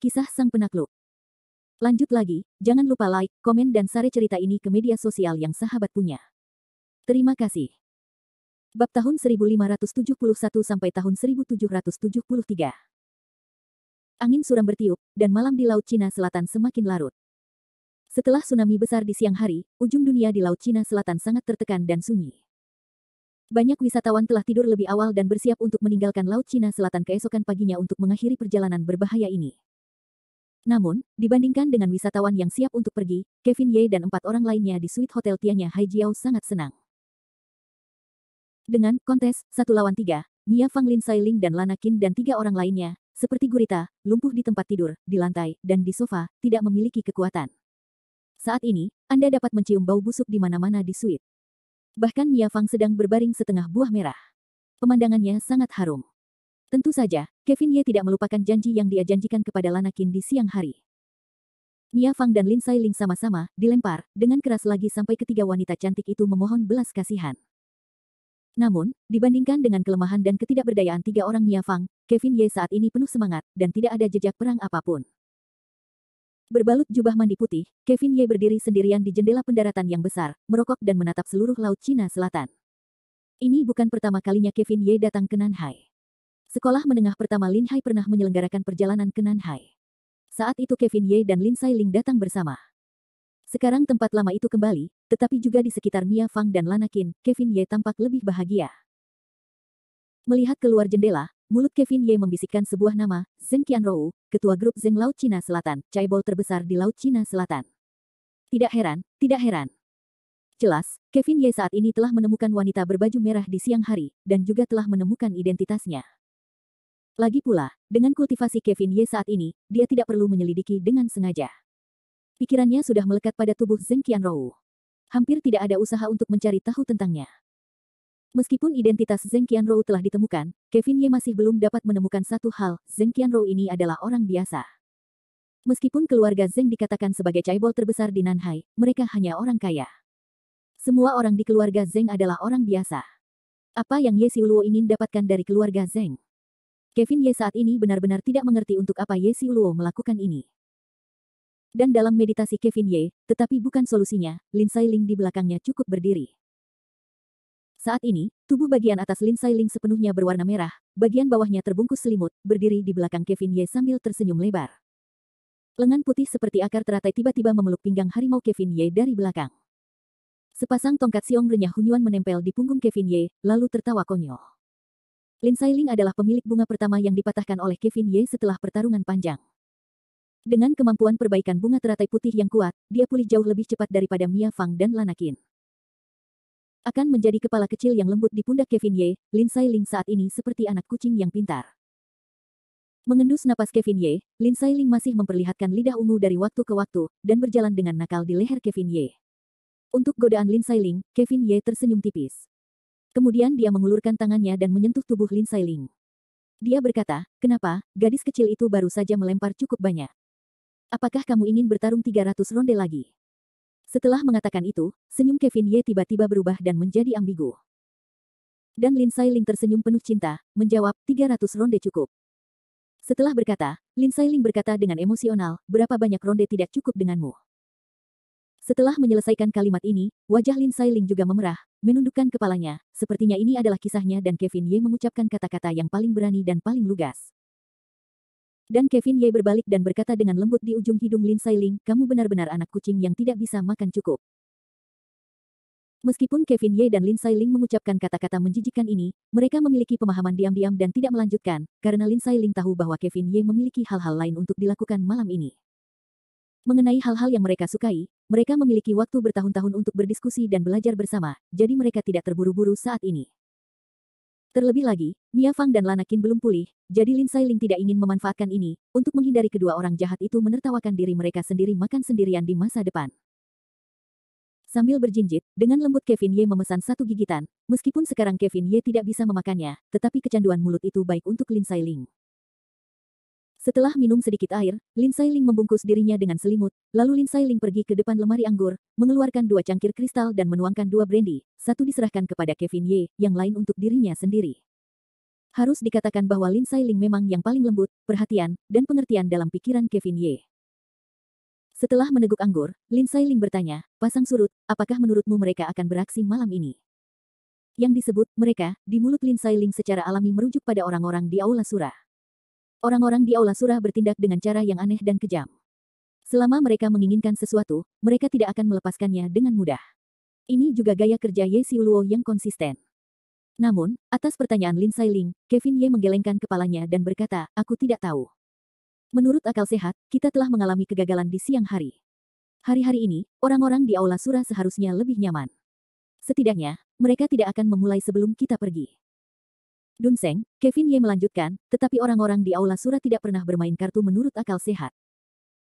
Kisah Sang Penakluk. Lanjut lagi, jangan lupa like, komen dan share cerita ini ke media sosial yang sahabat punya. Terima kasih. Bab tahun 1571 sampai tahun 1773. Angin suram bertiup, dan malam di Laut Cina Selatan semakin larut. Setelah tsunami besar di siang hari, ujung dunia di Laut Cina Selatan sangat tertekan dan sunyi. Banyak wisatawan telah tidur lebih awal dan bersiap untuk meninggalkan Laut Cina Selatan keesokan paginya untuk mengakhiri perjalanan berbahaya ini. Namun, dibandingkan dengan wisatawan yang siap untuk pergi, Kevin Ye dan 4 orang lainnya di suite hotel Tianya Haijiao sangat senang. Dengan kontes 1 lawan 3, Mia Fang, Lin Sailing dan Lana Qin dan 3 orang lainnya, seperti gurita, lumpuh di tempat tidur, di lantai, dan di sofa, tidak memiliki kekuatan. Saat ini, Anda dapat mencium bau busuk di mana-mana di suite. Bahkan Mia Fang sedang berbaring setengah buah merah. Pemandangannya sangat harum. Tentu saja, Kevin Ye tidak melupakan janji yang dia janjikan kepada Lana Qin di siang hari. Mia Fang dan Lin Sailing sama-sama dilempar dengan keras lagi sampai ketiga wanita cantik itu memohon belas kasihan. Namun, dibandingkan dengan kelemahan dan ketidakberdayaan 3 orang Mia Fang, Kevin Ye saat ini penuh semangat dan tidak ada jejak perang apapun. Berbalut jubah mandi putih, Kevin Ye berdiri sendirian di jendela pendaratan yang besar, merokok dan menatap seluruh Laut Cina Selatan. Ini bukan pertama kalinya Kevin Ye datang ke Nanhai. Sekolah menengah pertama Lin Hai pernah menyelenggarakan perjalanan ke Nanhai. Saat itu Kevin Ye dan Lin Sailing datang bersama. Sekarang tempat lama itu kembali, tetapi juga di sekitar Mia Fang dan Lana Qin, Kevin Ye tampak lebih bahagia. Melihat keluar jendela, mulut Kevin Ye membisikkan sebuah nama, Zheng Qianrou, ketua grup Zheng Laut Cina Selatan, caibol terbesar di Laut Cina Selatan. Tidak heran, tidak heran. Jelas, Kevin Ye saat ini telah menemukan wanita berbaju merah di siang hari, dan juga telah menemukan identitasnya. Lagi pula, dengan kultivasi Kevin Ye saat ini, dia tidak perlu menyelidiki dengan sengaja. Pikirannya sudah melekat pada tubuh Zheng Qianrou. Hampir tidak ada usaha untuk mencari tahu tentangnya. Meskipun identitas Zheng Qianrou telah ditemukan, Kevin Ye masih belum dapat menemukan satu hal, Zheng Qianrou ini adalah orang biasa. Meskipun keluarga Zheng dikatakan sebagai caibol terbesar di Nanhai, mereka hanya orang kaya. Semua orang di keluarga Zheng adalah orang biasa. Apa yang Ye Xiuluo ingin dapatkan dari keluarga Zheng? Kevin Ye saat ini benar-benar tidak mengerti untuk apa Ye Xiuluo melakukan ini. Dan dalam meditasi Kevin Ye, tetapi bukan solusinya, Lin Sailing di belakangnya cukup berdiri. Saat ini, tubuh bagian atas Lin Sailing sepenuhnya berwarna merah, bagian bawahnya terbungkus selimut, berdiri di belakang Kevin Ye sambil tersenyum lebar. Lengan putih seperti akar teratai tiba-tiba memeluk pinggang harimau Kevin Ye dari belakang. Sepasang tongkat siong renyah Hunyuan menempel di punggung Kevin Ye, lalu tertawa konyol. Lin Sailing adalah pemilik bunga pertama yang dipatahkan oleh Kevin Ye setelah pertarungan panjang. Dengan kemampuan perbaikan bunga teratai putih yang kuat, dia pulih jauh lebih cepat daripada Mia Fang dan Lana Qin. Akan menjadi kepala kecil yang lembut di pundak Kevin Ye, Lin Sailing saat ini seperti anak kucing yang pintar. Mengendus napas Kevin Ye, Lin Sailing masih memperlihatkan lidah ungu dari waktu ke waktu, dan berjalan dengan nakal di leher Kevin Ye. Untuk godaan Lin Sailing, Kevin Ye tersenyum tipis. Kemudian dia mengulurkan tangannya dan menyentuh tubuh Lin Sailing. Dia berkata, "Kenapa, gadis kecil itu baru saja melempar cukup banyak? Apakah kamu ingin bertarung 300 ronde lagi?" Setelah mengatakan itu, senyum Kevin Ye tiba-tiba berubah dan menjadi ambigu. Dan Lin Sailing tersenyum penuh cinta, menjawab, 300 ronde cukup. Setelah berkata, Lin Sailing berkata dengan emosional, "Berapa banyak ronde tidak cukup denganmu?" Setelah menyelesaikan kalimat ini, wajah Lin Sailing juga memerah, menundukkan kepalanya, sepertinya ini adalah kisahnya dan Kevin Ye mengucapkan kata-kata yang paling berani dan paling lugas. Dan Kevin Ye berbalik dan berkata dengan lembut di ujung hidung Lin Sailing, "Kamu benar-benar anak kucing yang tidak bisa makan cukup." Meskipun Kevin Ye dan Lin Sailing mengucapkan kata-kata menjijikkan ini, mereka memiliki pemahaman diam-diam dan tidak melanjutkan, karena Lin Sailing tahu bahwa Kevin Ye memiliki hal-hal lain untuk dilakukan malam ini. Mengenai hal-hal yang mereka sukai, mereka memiliki waktu bertahun-tahun untuk berdiskusi dan belajar bersama, jadi mereka tidak terburu-buru saat ini. Terlebih lagi, Mia Fang dan Lana Qin belum pulih, jadi Lin Sailing tidak ingin memanfaatkan ini, untuk menghindari kedua orang jahat itu menertawakan diri mereka sendiri makan sendirian di masa depan. Sambil berjinjit, dengan lembut Kevin Ye memesan satu gigitan, meskipun sekarang Kevin Ye tidak bisa memakannya, tetapi kecanduan mulut itu baik untuk Lin Sailing. Setelah minum sedikit air, Lin Sailing membungkus dirinya dengan selimut, lalu Lin Sailing pergi ke depan lemari anggur, mengeluarkan 2 cangkir kristal dan menuangkan 2 brandy, satu diserahkan kepada Kevin Ye, yang lain untuk dirinya sendiri. Harus dikatakan bahwa Lin Sailing memang yang paling lembut, perhatian, dan pengertian dalam pikiran Kevin Ye. Setelah meneguk anggur, Lin Sailing bertanya, "Pasang surut, apakah menurutmu mereka akan beraksi malam ini?" Yang disebut mereka di mulut Lin Sailing secara alami merujuk pada orang-orang di Aula Surah. Orang-orang di Aula Surah bertindak dengan cara yang aneh dan kejam. Selama mereka menginginkan sesuatu, mereka tidak akan melepaskannya dengan mudah. Ini juga gaya kerja Ye Xiuluo yang konsisten. Namun, atas pertanyaan Lin Sailing, Kevin Ye menggelengkan kepalanya dan berkata, "Aku tidak tahu. Menurut akal sehat, kita telah mengalami kegagalan di siang hari. Hari-hari ini, orang-orang di Aula Surah seharusnya lebih nyaman. Setidaknya, mereka tidak akan memulai sebelum kita pergi." Dunseng, Kevin Ye melanjutkan, "Tetapi orang-orang di Aula Surah tidak pernah bermain kartu menurut akal sehat.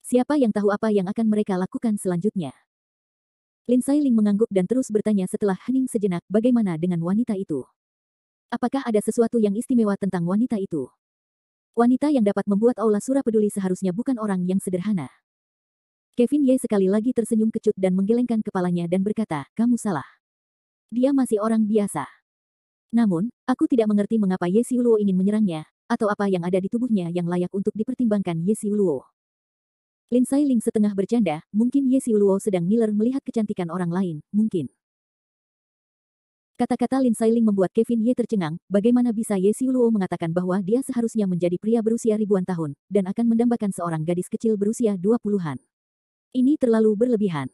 Siapa yang tahu apa yang akan mereka lakukan selanjutnya?" Lin Sailing mengangguk dan terus bertanya setelah hening sejenak, "Bagaimana dengan wanita itu? Apakah ada sesuatu yang istimewa tentang wanita itu?" Wanita yang dapat membuat Aula Surah peduli seharusnya bukan orang yang sederhana. Kevin Ye sekali lagi tersenyum kecut dan menggelengkan kepalanya dan berkata, "Kamu salah. Dia masih orang biasa. Namun, aku tidak mengerti mengapa Ye Xiuluo ingin menyerangnya, atau apa yang ada di tubuhnya yang layak untuk dipertimbangkan Ye Xiuluo." Lin Sailing setengah bercanda, mungkin Ye Xiuluo sedang ngiler melihat kecantikan orang lain, mungkin. Kata-kata Lin Sailing membuat Kevin Ye tercengang, bagaimana bisa Ye Xiuluo mengatakan bahwa dia seharusnya menjadi pria berusia ribuan tahun, dan akan mendambakan seorang gadis kecil berusia 20-an. Ini terlalu berlebihan.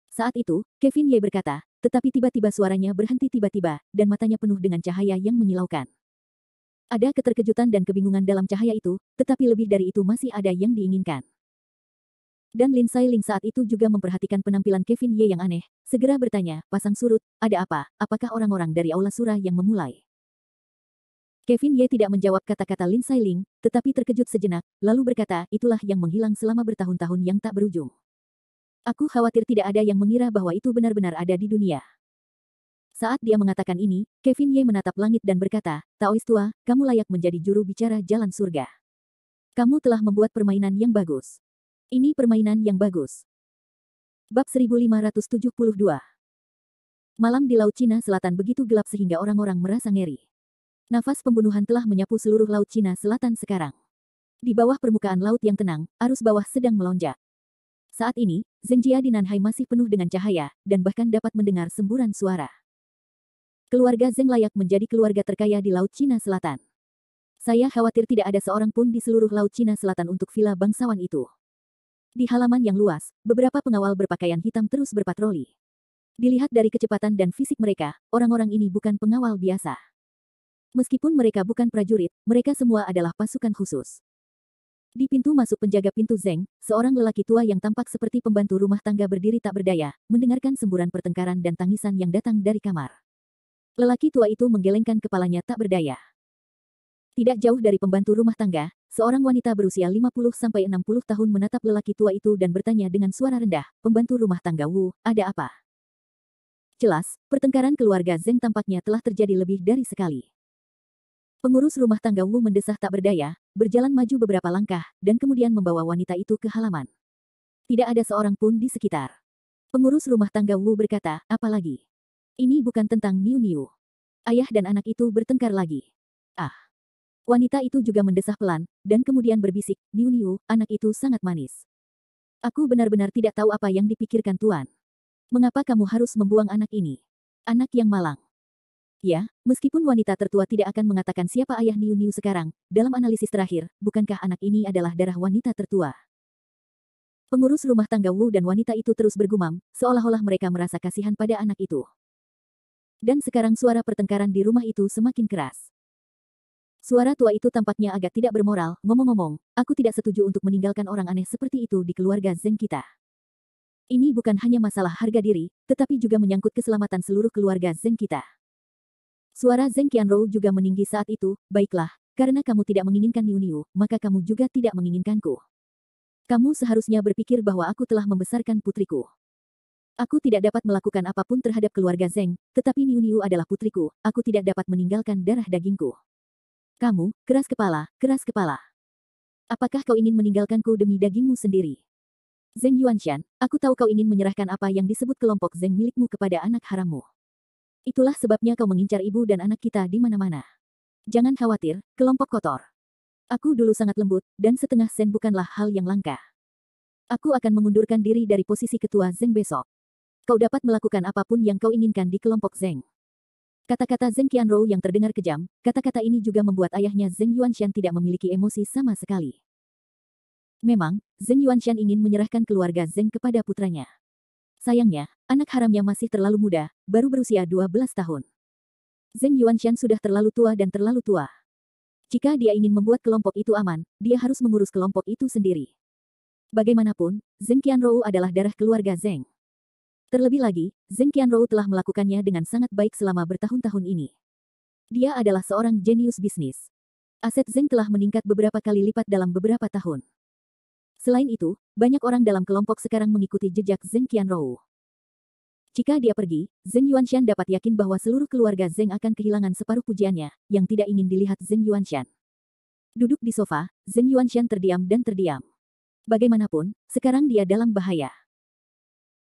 Saat itu, Kevin Ye berkata, tetapi tiba-tiba suaranya berhenti tiba-tiba, dan matanya penuh dengan cahaya yang menyilaukan. Ada keterkejutan dan kebingungan dalam cahaya itu, tetapi lebih dari itu masih ada yang diinginkan. Dan Lin Sailing saat itu juga memperhatikan penampilan Kevin Ye yang aneh, segera bertanya, "Pasang surut, ada apa? Apakah orang-orang dari Aula Surah yang memulai?" Kevin Ye tidak menjawab kata-kata Lin Sailing, tetapi terkejut sejenak, lalu berkata, "Itulah yang menghilang selama bertahun-tahun yang tak berujung. Aku khawatir tidak ada yang mengira bahwa itu benar-benar ada di dunia." Saat dia mengatakan ini, Kevin Ye menatap langit dan berkata, "Taoist tua, kamu layak menjadi juru bicara jalan surga. Kamu telah membuat permainan yang bagus. Ini permainan yang bagus." Bab 1572. Malam di Laut Cina Selatan begitu gelap sehingga orang-orang merasa ngeri. Nafas pembunuhan telah menyapu seluruh Laut Cina Selatan sekarang. Di bawah permukaan laut yang tenang, arus bawah sedang melonjak. Saat ini, Zhengjia di Nanhai masih penuh dengan cahaya, dan bahkan dapat mendengar semburan suara. Keluarga Zheng layak menjadi keluarga terkaya di Laut Cina Selatan. Saya khawatir tidak ada seorang pun di seluruh Laut Cina Selatan untuk villa bangsawan itu. Di halaman yang luas, beberapa pengawal berpakaian hitam terus berpatroli. Dilihat dari kecepatan dan fisik mereka, orang-orang ini bukan pengawal biasa. Meskipun mereka bukan prajurit, mereka semua adalah pasukan khusus. Di pintu masuk penjaga pintu Zheng, seorang lelaki tua yang tampak seperti pembantu rumah tangga berdiri tak berdaya, mendengarkan semburan pertengkaran dan tangisan yang datang dari kamar. Lelaki tua itu menggelengkan kepalanya tak berdaya. Tidak jauh dari pembantu rumah tangga, seorang wanita berusia 50-60 tahun menatap lelaki tua itu dan bertanya dengan suara rendah, "Pembantu rumah tangga Wu, ada apa?" Jelas, pertengkaran keluarga Zheng tampaknya telah terjadi lebih dari sekali. Pengurus rumah tangga Wu mendesah tak berdaya, berjalan maju beberapa langkah, dan kemudian membawa wanita itu ke halaman. Tidak ada seorang pun di sekitar. Pengurus rumah tangga Wu berkata, "Apalagi? Ini bukan tentang Niu Niu. Ayah dan anak itu bertengkar lagi." Ah. Wanita itu juga mendesah pelan, dan kemudian berbisik, "Niu Niu, anak itu sangat manis. Aku benar-benar tidak tahu apa yang dipikirkan Tuan. Mengapa kamu harus membuang anak ini? Anak yang malang." Ya, meskipun wanita tertua tidak akan mengatakan siapa ayah Niu Niu sekarang, dalam analisis terakhir, bukankah anak ini adalah darah wanita tertua? Pengurus rumah tangga Wu dan wanita itu terus bergumam, seolah-olah mereka merasa kasihan pada anak itu. Dan sekarang suara pertengkaran di rumah itu semakin keras. Suara tua itu tampaknya agak tidak bermoral, "Ngomong-ngomong, aku tidak setuju untuk meninggalkan orang aneh seperti itu di keluarga Zheng kita. Ini bukan hanya masalah harga diri, tetapi juga menyangkut keselamatan seluruh keluarga Zheng kita." Suara Zheng Qianrou juga meninggi saat itu, "Baiklah, karena kamu tidak menginginkan Niu Niu, maka kamu juga tidak menginginkanku. Kamu seharusnya berpikir bahwa aku telah membesarkan putriku. Aku tidak dapat melakukan apapun terhadap keluarga Zheng, tetapi Niu Niu adalah putriku, aku tidak dapat meninggalkan darah dagingku. Kamu, keras kepala, keras kepala. Apakah kau ingin meninggalkanku demi dagingmu sendiri? Zheng Yuanshan, aku tahu kau ingin menyerahkan apa yang disebut kelompok Zheng milikmu kepada anak harammu. Itulah sebabnya kau mengincar ibu dan anak kita di mana-mana. Jangan khawatir, kelompok kotor. Aku dulu sangat lembut, dan setengah sen bukanlah hal yang langka. Aku akan mengundurkan diri dari posisi ketua Zeng besok. Kau dapat melakukan apapun yang kau inginkan di kelompok Zeng. Kata-kata Zeng Qianrou yang terdengar kejam, kata-kata ini juga membuat ayahnya Zeng Yuanshan tidak memiliki emosi sama sekali. Memang, Zeng Yuanshan ingin menyerahkan keluarga Zeng kepada putranya. Sayangnya, anak haramnya masih terlalu muda, baru berusia 12 tahun. Zeng Yuanshan sudah terlalu tua dan terlalu tua. Jika dia ingin membuat kelompok itu aman, dia harus mengurus kelompok itu sendiri. Bagaimanapun, Zeng Qianrou adalah darah keluarga Zeng. Terlebih lagi, Zeng Qianrou telah melakukannya dengan sangat baik selama bertahun-tahun ini. Dia adalah seorang jenius bisnis. Aset Zeng telah meningkat beberapa kali lipat dalam beberapa tahun. Selain itu, banyak orang dalam kelompok sekarang mengikuti jejak Zeng Qianrou. Jika dia pergi, Zeng Yuanshan dapat yakin bahwa seluruh keluarga Zeng akan kehilangan separuh pujiannya, yang tidak ingin dilihat Zeng Yuanshan. Duduk di sofa, Zeng Yuanshan terdiam dan terdiam. Bagaimanapun, sekarang dia dalam bahaya.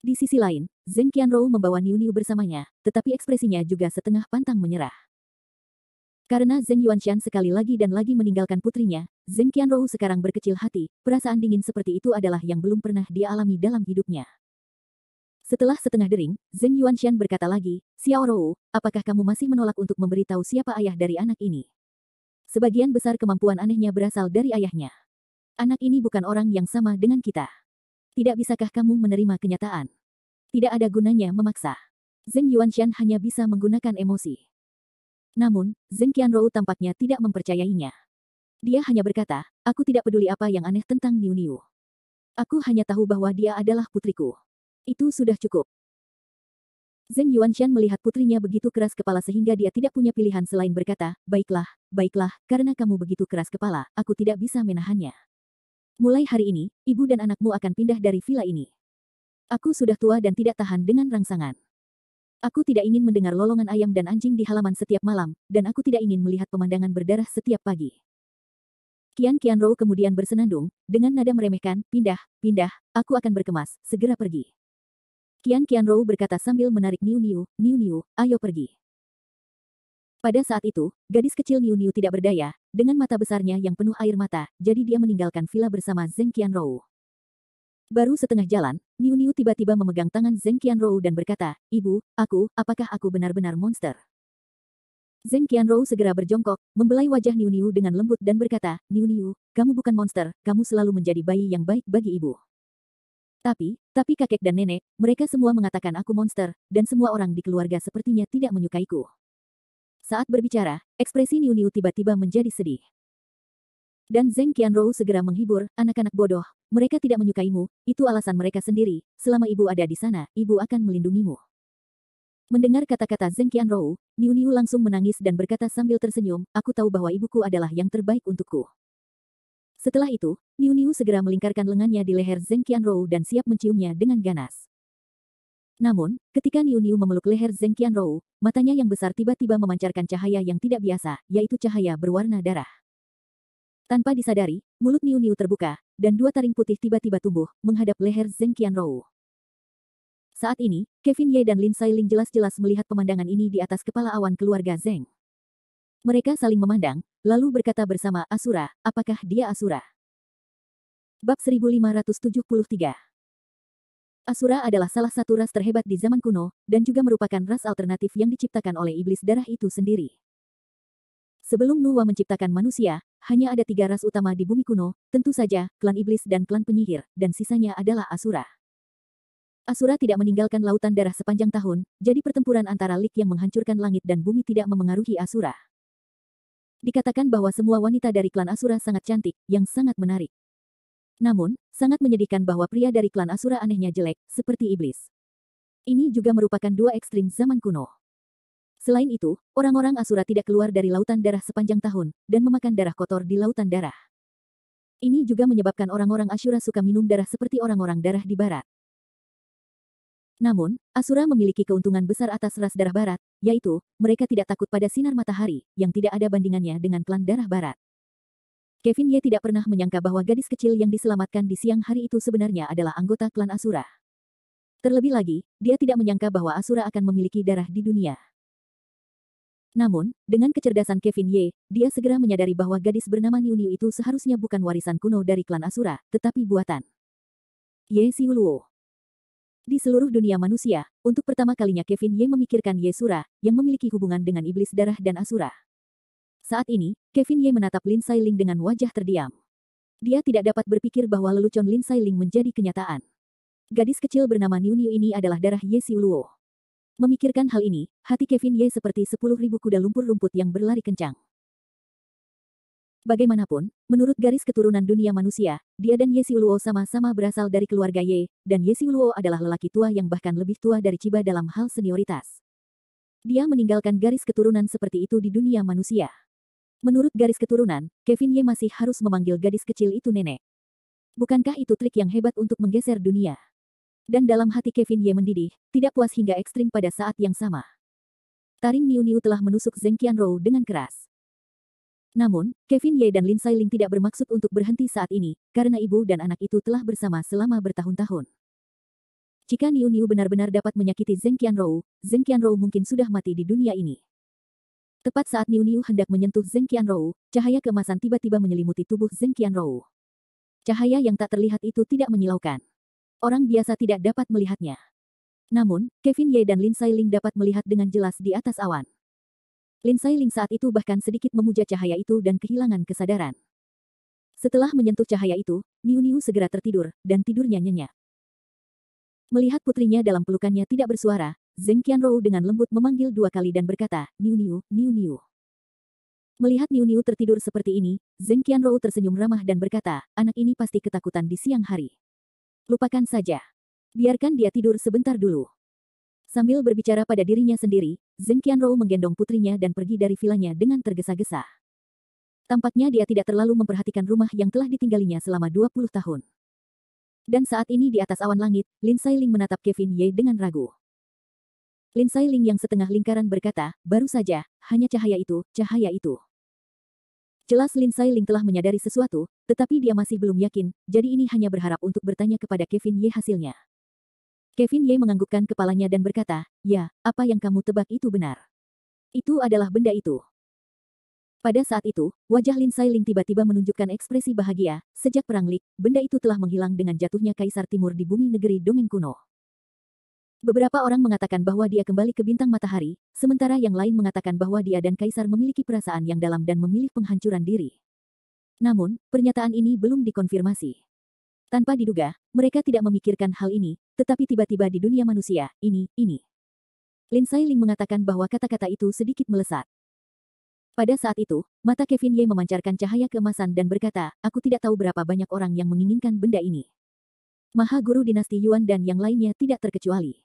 Di sisi lain, Zeng Qianrou membawa Niu Niu bersamanya, tetapi ekspresinya juga setengah pantang menyerah. Karena Zeng Yuanshan sekali lagi dan lagi meninggalkan putrinya, Zeng Qianrou sekarang berkecil hati, perasaan dingin seperti itu adalah yang belum pernah dia alami dalam hidupnya. Setelah setengah dering, Zeng Yuanshan berkata lagi, Xiao Rou, apakah kamu masih menolak untuk memberitahu siapa ayah dari anak ini? Sebagian besar kemampuan anehnya berasal dari ayahnya. Anak ini bukan orang yang sama dengan kita. Tidak bisakah kamu menerima kenyataan? Tidak ada gunanya memaksa. Zeng Yuanshan hanya bisa menggunakan emosi. Namun, Zeng Qianrou tampaknya tidak mempercayainya. Dia hanya berkata, aku tidak peduli apa yang aneh tentang Niu Niu. Aku hanya tahu bahwa dia adalah putriku. Itu sudah cukup. Zeng Yuanshan melihat putrinya begitu keras kepala sehingga dia tidak punya pilihan selain berkata, baiklah, baiklah, karena kamu begitu keras kepala, aku tidak bisa menahannya. Mulai hari ini, ibu dan anakmu akan pindah dari villa ini. Aku sudah tua dan tidak tahan dengan rangsangan. Aku tidak ingin mendengar lolongan ayam dan anjing di halaman setiap malam, dan aku tidak ingin melihat pemandangan berdarah setiap pagi. Qian Qianrou kemudian bersenandung, dengan nada meremehkan, pindah, pindah, aku akan berkemas, segera pergi. Qian Qianrou berkata sambil menarik Niu Niu, Niu Niu, ayo pergi. Pada saat itu, gadis kecil Niu Niu tidak berdaya, dengan mata besarnya yang penuh air mata, jadi dia meninggalkan villa bersama Zeng Qianrou. Baru setengah jalan, Niu Niu tiba-tiba memegang tangan Zeng Qianrou dan berkata, Ibu, apakah aku benar-benar monster? Zeng Qianrou segera berjongkok, membelai wajah Niu Niu dengan lembut dan berkata, Niu Niu, kamu bukan monster, kamu selalu menjadi bayi yang baik bagi ibu. Tapi kakek dan nenek, mereka semua mengatakan aku monster, dan semua orang di keluarga sepertinya tidak menyukaiku. Saat berbicara, ekspresi Niu Niu tiba-tiba menjadi sedih. Dan Zeng Qianrou segera menghibur, anak-anak bodoh, mereka tidak menyukaimu, itu alasan mereka sendiri, selama ibu ada di sana, ibu akan melindungimu. Mendengar kata-kata Zeng Qianrou, Niu Niu langsung menangis dan berkata sambil tersenyum, aku tahu bahwa ibuku adalah yang terbaik untukku. Setelah itu, Niu Niu segera melingkarkan lengannya di leher Zeng Qianrou dan siap menciumnya dengan ganas. Namun, ketika Niu Niu memeluk leher Zeng Qianrou, matanya yang besar tiba-tiba memancarkan cahaya yang tidak biasa, yaitu cahaya berwarna darah. Tanpa disadari, mulut Niu Niu terbuka, dan dua taring putih tiba-tiba tumbuh, menghadap leher Zeng Qianrou. Saat ini, Kevin Ye dan Lin Sailing jelas-jelas melihat pemandangan ini di atas kepala awan keluarga Zeng. Mereka saling memandang, lalu berkata bersama, Asura, apakah dia Asura? Bab 1573. Asura adalah salah satu ras terhebat di zaman kuno, dan juga merupakan ras alternatif yang diciptakan oleh iblis darah itu sendiri. Sebelum Nuwa menciptakan manusia, hanya ada 3 ras utama di bumi kuno, tentu saja, klan iblis dan klan penyihir, dan sisanya adalah Asura. Asura tidak meninggalkan lautan darah sepanjang tahun, jadi pertempuran antara Lik yang menghancurkan langit dan bumi tidak memengaruhi Asura. Dikatakan bahwa semua wanita dari klan Asura sangat cantik, yang sangat menarik. Namun, sangat menyedihkan bahwa pria dari klan Asura anehnya jelek, seperti iblis. Ini juga merupakan 2 ekstrim zaman kuno. Selain itu, orang-orang Asura tidak keluar dari lautan darah sepanjang tahun, dan memakan darah kotor di lautan darah. Ini juga menyebabkan orang-orang Asyura suka minum darah seperti orang-orang darah di barat. Namun, Asura memiliki keuntungan besar atas ras darah barat, yaitu, mereka tidak takut pada sinar matahari, yang tidak ada bandingannya dengan klan darah barat. Kevin Ye tidak pernah menyangka bahwa gadis kecil yang diselamatkan di siang hari itu sebenarnya adalah anggota klan Asura. Terlebih lagi, dia tidak menyangka bahwa Asura akan memiliki darah di dunia. Namun, dengan kecerdasan Kevin Ye, dia segera menyadari bahwa gadis bernama Niu Niu itu seharusnya bukan warisan kuno dari klan Asura, tetapi buatan Ye Xiuluo. Di seluruh dunia manusia, untuk pertama kalinya Kevin Ye memikirkan Ye Sura, yang memiliki hubungan dengan iblis darah dan Asura. Saat ini, Kevin Ye menatap Lin Sailing dengan wajah terdiam. Dia tidak dapat berpikir bahwa lelucon Lin Sailing menjadi kenyataan. Gadis kecil bernama Niu Niu ini adalah darah Ye Xiuluo. Memikirkan hal ini, hati Kevin Ye seperti 10.000 kuda lumpur rumput yang berlari kencang. Bagaimanapun, menurut garis keturunan dunia manusia, dia dan Ye Xiuluo sama-sama berasal dari keluarga Ye, dan Ye Xiuluo adalah lelaki tua yang bahkan lebih tua dari Chiba dalam hal senioritas. Dia meninggalkan garis keturunan seperti itu di dunia manusia. Menurut garis keturunan, Kevin Ye masih harus memanggil gadis kecil itu nenek. Bukankah itu trik yang hebat untuk menggeser dunia? Dan dalam hati Kevin Ye mendidih, tidak puas hingga ekstrim pada saat yang sama. Taring Niu Niu telah menusuk Zheng Qianrou dengan keras. Namun, Kevin Ye dan Lin Sailing tidak bermaksud untuk berhenti saat ini, karena ibu dan anak itu telah bersama selama bertahun-tahun. Jika Niu Niu benar-benar dapat menyakiti Zheng Qianrou mungkin sudah mati di dunia ini. Tepat saat Niu Niu hendak menyentuh Zheng Qianrou, cahaya keemasan tiba-tiba menyelimuti tubuh Zheng Qianrou. Cahaya yang tak terlihat itu tidak menyilaukan. Orang biasa tidak dapat melihatnya. Namun, Kevin Ye dan Lin Sailing dapat melihat dengan jelas di atas awan. Lin Sailing saat itu bahkan sedikit memuja cahaya itu dan kehilangan kesadaran. Setelah menyentuh cahaya itu, Niu Niu segera tertidur, dan tidurnya nyenyak. Melihat putrinya dalam pelukannya tidak bersuara, Zheng Qianrou dengan lembut memanggil 2 kali dan berkata, Niu Niu, Niu Niu. Melihat Niu Niu tertidur seperti ini, Zheng Qianrou tersenyum ramah dan berkata, anak ini pasti ketakutan di siang hari. Lupakan saja. Biarkan dia tidur sebentar dulu. Sambil berbicara pada dirinya sendiri, Zheng Qianrou menggendong putrinya dan pergi dari vilanya dengan tergesa-gesa. Tampaknya dia tidak terlalu memperhatikan rumah yang telah ditinggalinya selama 20 tahun. Dan saat ini di atas awan langit, Lin Sailing menatap Kevin Ye dengan ragu. Lin Sailing yang setengah lingkaran berkata, baru saja, hanya cahaya itu, cahaya itu. Jelas Lin Sailing telah menyadari sesuatu, tetapi dia masih belum yakin, jadi ini hanya berharap untuk bertanya kepada Kevin Ye hasilnya. Kevin Ye menganggukkan kepalanya dan berkata, ya, apa yang kamu tebak itu benar. Itu adalah benda itu. Pada saat itu, wajah Lin Sailing tiba-tiba menunjukkan ekspresi bahagia. Sejak Perang Lik, benda itu telah menghilang dengan jatuhnya Kaisar Timur di bumi negeri dongeng kuno. Beberapa orang mengatakan bahwa dia kembali ke bintang matahari, sementara yang lain mengatakan bahwa dia dan Kaisar memiliki perasaan yang dalam dan memilih penghancuran diri. Namun, pernyataan ini belum dikonfirmasi. Tanpa diduga, mereka tidak memikirkan hal ini, tetapi tiba-tiba di dunia manusia, ini. Lin Sailing mengatakan bahwa kata-kata itu sedikit melesat. Pada saat itu, mata Kevin Ye memancarkan cahaya keemasan dan berkata, aku tidak tahu berapa banyak orang yang menginginkan benda ini. Maha Guru dinasti Yuan dan yang lainnya tidak terkecuali.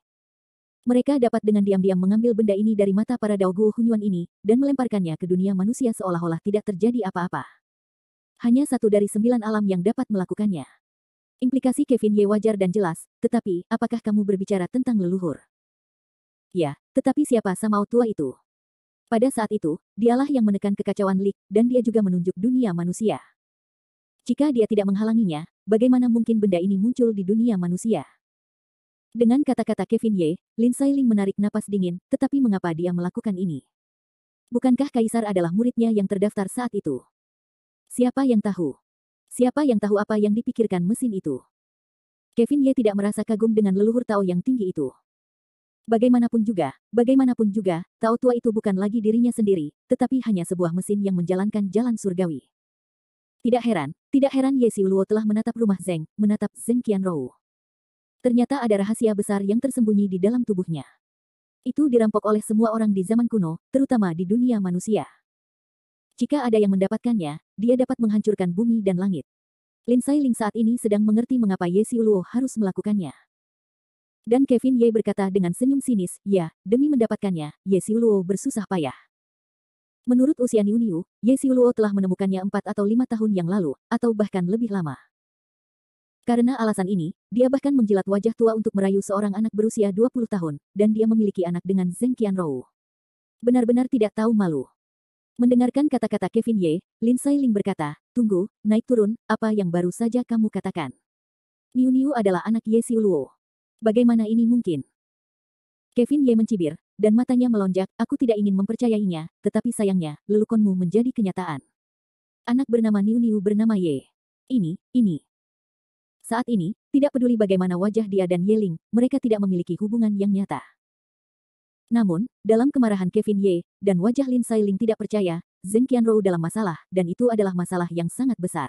Mereka dapat dengan diam-diam mengambil benda ini dari mata para Daoguo Hunyuan ini, dan melemparkannya ke dunia manusia seolah-olah tidak terjadi apa-apa. Hanya 1 dari 9 alam yang dapat melakukannya. Implikasi Kevin Ye wajar dan jelas, tetapi, apakah kamu berbicara tentang leluhur? Ya, tetapi siapa Samao tua itu? Pada saat itu, dialah yang menekan kekacauan Lik, dan dia juga menunjuk dunia manusia. Jika dia tidak menghalanginya, bagaimana mungkin benda ini muncul di dunia manusia? Dengan kata-kata Kevin Ye, Lin Sailing menarik napas dingin, tetapi mengapa dia melakukan ini? Bukankah Kaisar adalah muridnya yang terdaftar saat itu? Siapa yang tahu? Siapa yang tahu apa yang dipikirkan mesin itu? Kevin Ye tidak merasa kagum dengan leluhur Tao yang tinggi itu. Bagaimanapun juga, Tao tua itu bukan lagi dirinya sendiri, tetapi hanya sebuah mesin yang menjalankan jalan surgawi. Tidak heran Ye Xiuluo telah menatap rumah Zheng, menatap Zheng Qianrou. Ternyata ada rahasia besar yang tersembunyi di dalam tubuhnya. Itu dirampok oleh semua orang di zaman kuno, terutama di dunia manusia. Jika ada yang mendapatkannya, dia dapat menghancurkan bumi dan langit. Lin Sailing saat ini sedang mengerti mengapa Ye Xiuluo harus melakukannya. Dan Kevin Ye berkata dengan senyum sinis, ya, demi mendapatkannya, Ye Xiuluo bersusah payah. Menurut usia Niu Niu, Ye Xiuluo telah menemukannya 4 atau 5 tahun yang lalu, atau bahkan lebih lama. Karena alasan ini, dia bahkan menjilat wajah tua untuk merayu seorang anak berusia 20 tahun, dan dia memiliki anak dengan Zheng Qianrou. Benar-benar tidak tahu malu. Mendengarkan kata-kata Kevin Ye, Lin Sailing berkata, tunggu, naik turun, apa yang baru saja kamu katakan? Niu Niu adalah anak Ye Xiuluo. Bagaimana ini mungkin? Kevin Ye mencibir, dan matanya melonjak. Aku tidak ingin mempercayainya, tetapi sayangnya, lelukonmu menjadi kenyataan. Anak bernama Niu bernama Ye. Ini. Saat ini, tidak peduli bagaimana wajah dia dan Yeling, mereka tidak memiliki hubungan yang nyata. Namun, dalam kemarahan Kevin Ye, dan wajah Lin Sailing tidak percaya, Zheng Qianrou dalam masalah, dan itu adalah masalah yang sangat besar.